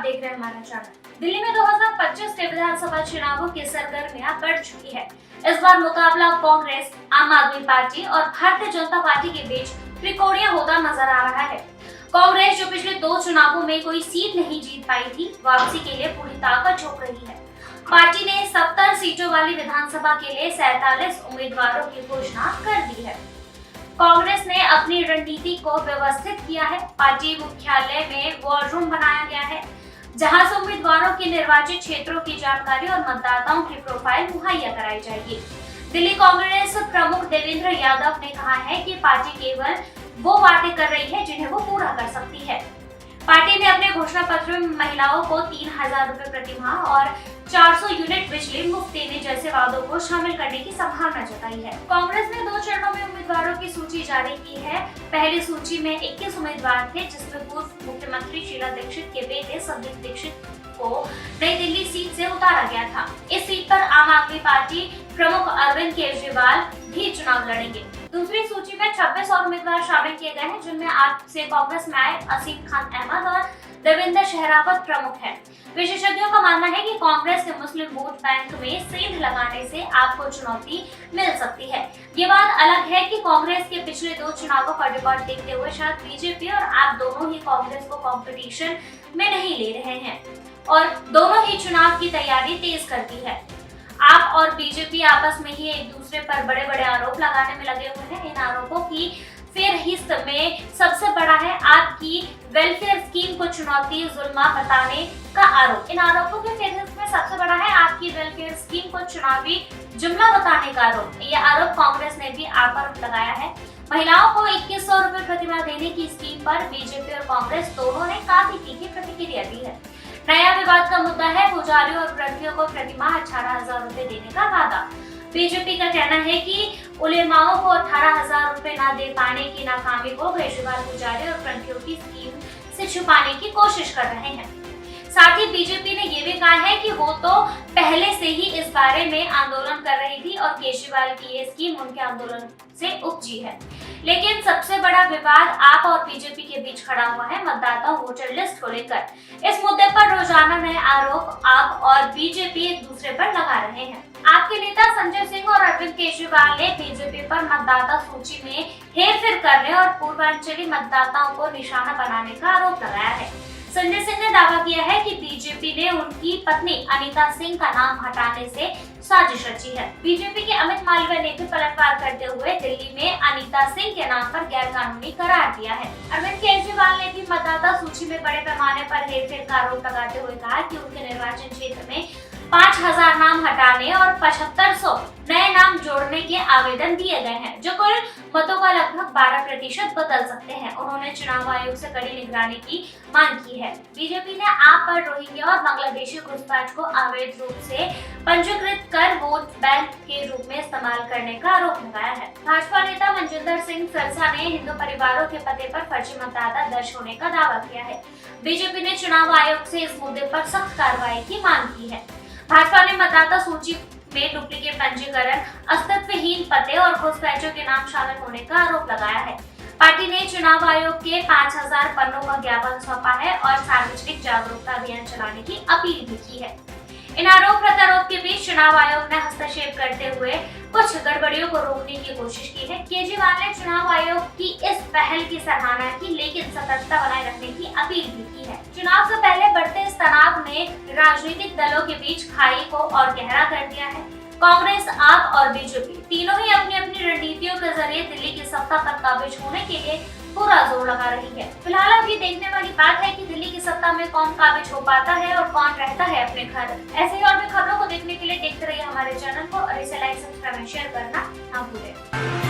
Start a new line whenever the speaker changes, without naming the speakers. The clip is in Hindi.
देख रहे हैं हमारा चैनल। दिल्ली में 2025 के विधानसभा चुनावों की सरगर्मियां बढ़ चुकी है। इस बार मुकाबला कांग्रेस, आम आदमी पार्टी और भारतीय जनता पार्टी के बीच त्रिकोणीय होता नजर आ रहा है। कांग्रेस, जो पिछले 2 चुनावों में कोई सीट नहीं जीत पाई थी, वापसी के लिए पूरी ताकत झोंक रही है। पार्टी ने 70 सीटों वाली विधानसभा के लिए 47 उम्मीदवारों की घोषणा कर दी है। कांग्रेस ने अपनी रणनीति को व्यवस्थित किया है। पार्टी मुख्यालय में वॉर रूम बनाया गया है, जहां से उम्मीदवारों के निर्वाचित क्षेत्रों की जानकारी और मतदाताओं की प्रोफाइल मुहैया कराई जाएगी। दिल्ली कांग्रेस प्रमुख देवेंद्र यादव ने कहा है कि पार्टी केवल वो वादे कर रही है जिन्हें वो पूरा कर सकती है। पार्टी ने अपने घोषणा पत्र में महिलाओं को 3,000 रुपए प्रति माह और 400 यूनिट बिजली मुफ्त देने जैसे वादों को शामिल करने की संभावना जताई है। कांग्रेस ने 2 चरणों में उम्मीदवारों की सूची जारी की है। पहली सूची में 21 उम्मीदवार थे, जिसमें पूर्व मुख्यमंत्री शीला दीक्षित के बेटे संदीप दीक्षित को नई दिल्ली सीट से उतारा गया था। इस सीट पर आम आदमी पार्टी प्रमुख अरविंद केजरीवाल भी चुनाव लड़ेंगे। दूसरी सूची में 26 और उम्मीदवार शामिल किए गए हैं, जिनमें आज से कांग्रेस में आए असीम खान अहमद और देवेंद्र शेहरावत प्रमुख हैं। विशेषज्ञों का मानना है कि कांग्रेस के मुस्लिम वोट बैंक में सेंध लगाने से आपको चुनौती मिल सकती है। ये बात अलग है कि कांग्रेस के पिछले 2 चुनावों का रिकॉर्ड देखते हुए शायद बीजेपी और आप दोनों ही कांग्रेस को कंपटीशन में नहीं ले रहे हैं और दोनों ही चुनाव की तैयारी तेज कर दी है। आप और बीजेपी आपस में ही एक दूसरे पर बड़े बड़े आरोप लगाने में लगे हुए हैं। इन आरोपों की फेहरिस्त में सबसे बड़ा है आपकी वेलफेयर स्कीम को चुनौती जुल्मा बताने का आरोप। इन आरोपों के फेहरिस्त में सबसे बड़ा है आपकी वेलफेयर स्कीम को चुनावी जुम्मा बताने का आरोप। यह आरोप कांग्रेस ने भी आप पर लगाया है। महिलाओं को 2100 रुपए प्रति माह देने की स्कीम पर बीजेपी और कांग्रेस दोनों ने काफी तीखी प्रतिक्रिया दी है। नया विवाद का मुद्दा है पुजारियों और व्रतियों को प्रति माह 18,000 रुपए देने का वादा। बीजेपी का कहना है कि उलेमाओं को 18,000 रुपए न दे पाने की नाकामी को केजरीवाल पुजारी और व्रतियों की स्कीम से छुपाने की कोशिश कर रहे हैं। साथ ही बीजेपी ने ये भी कहा है कि वो तो पहले से ही इस बारे में आंदोलन कर रही थी और केजरीवाल की ये स्कीम उनके आंदोलन से उपजी है। लेकिन सबसे बड़ा विवाद आप और बीजेपी के बीच खड़ा हुआ है मतदाता वोटर लिस्ट को लेकर। इस मुद्दे पर रोजाना नए आरोप आप और बीजेपी एक दूसरे पर लगा रहे हैं। आपके नेता संजय सिंह और अरविंद केजरीवाल ने बीजेपी पर मतदाता सूची में हेरफेर करने और पूर्वांचली मतदाताओं को निशाना बनाने का आरोप लगाया है। संजय सिंह ने दावा किया है कि बीजेपी ने उनकी पत्नी अनीता सिंह का नाम हटाने से साजिश रची है। बीजेपी के अमित मालवीय ने भी पलटवार करते हुए दिल्ली में अनीता सिंह के नाम पर गैर कानूनी करार दिया है। अरविंद केजरीवाल ने भी मतदाता सूची में बड़े पैमाने पर हेरफेर का आरोप लगाते हुए कहा कि उनके निर्वाचन क्षेत्र में 5,000 नाम हटाने और 7500 नए नाम जोड़ने के आवेदन दिए गए हैं, जो कुल मतों का लगभग 12% बदल सकते हैं। उन्होंने चुनाव आयोग से कड़ी निगरानी की मांग की है। बीजेपी ने आप पर रोहिंग्या और बांग्लादेशी घुसपैठ को अवैध रूप से पंजीकृत कर वोट बैंक के रूप में इस्तेमाल करने का आरोप लगाया है। भाजपा नेता मनजिंदर सिंह सिरसा ने हिंदू परिवारों के पते पर फर्जी मतदाता दर्ज होने का दावा किया है। बीजेपी ने चुनाव आयोग से इस मुद्दे पर सख्त कार्रवाई की मांग की है। भाजपा ने मतदाता सूची में डुप्लीकेट पंजीकरण, अस्तित्वहीन पते और घुसपैठियों के नाम शामिल होने का आरोप लगाया है। पार्टी ने चुनाव आयोग के 5,000 पन्नों का ज्ञापन सौंपा है और सार्वजनिक जागरूकता अभियान चलाने की अपील भी की है। इन आरोप प्रत्यारोप के बीच चुनाव आयोग ने हस्तक्षेप करते हुए कुछ गड़बड़ियों को रोकने की कोशिश की है। केजरीवाल ने चुनाव आयोग की इस पहल की सराहना की, लेकिन सतर्कता बनाए रखने की अपील भी की है। चुनाव से पहले बढ़ते इस तनाव ने राजनीतिक दलों के बीच खाई को और गहरा कर दिया है। कांग्रेस, आप और बीजेपी तीनों ही अपनी अपनी रणनीतियों के जरिए दिल्ली की सत्ता पर काबिज होने के लिए पूरा जोर लगा रही है। फिलहाल अभी देखने वाली बात है कि दिल्ली की सत्ता में कौन काबिज हो पाता है और कौन रहता है अपने घर। ऐसे ही और भी खबरों को देखने के लिए देखते रहिए हमारे चैनल को और इसे लाइक, सब्सक्राइब और शेयर करना ना भूलें।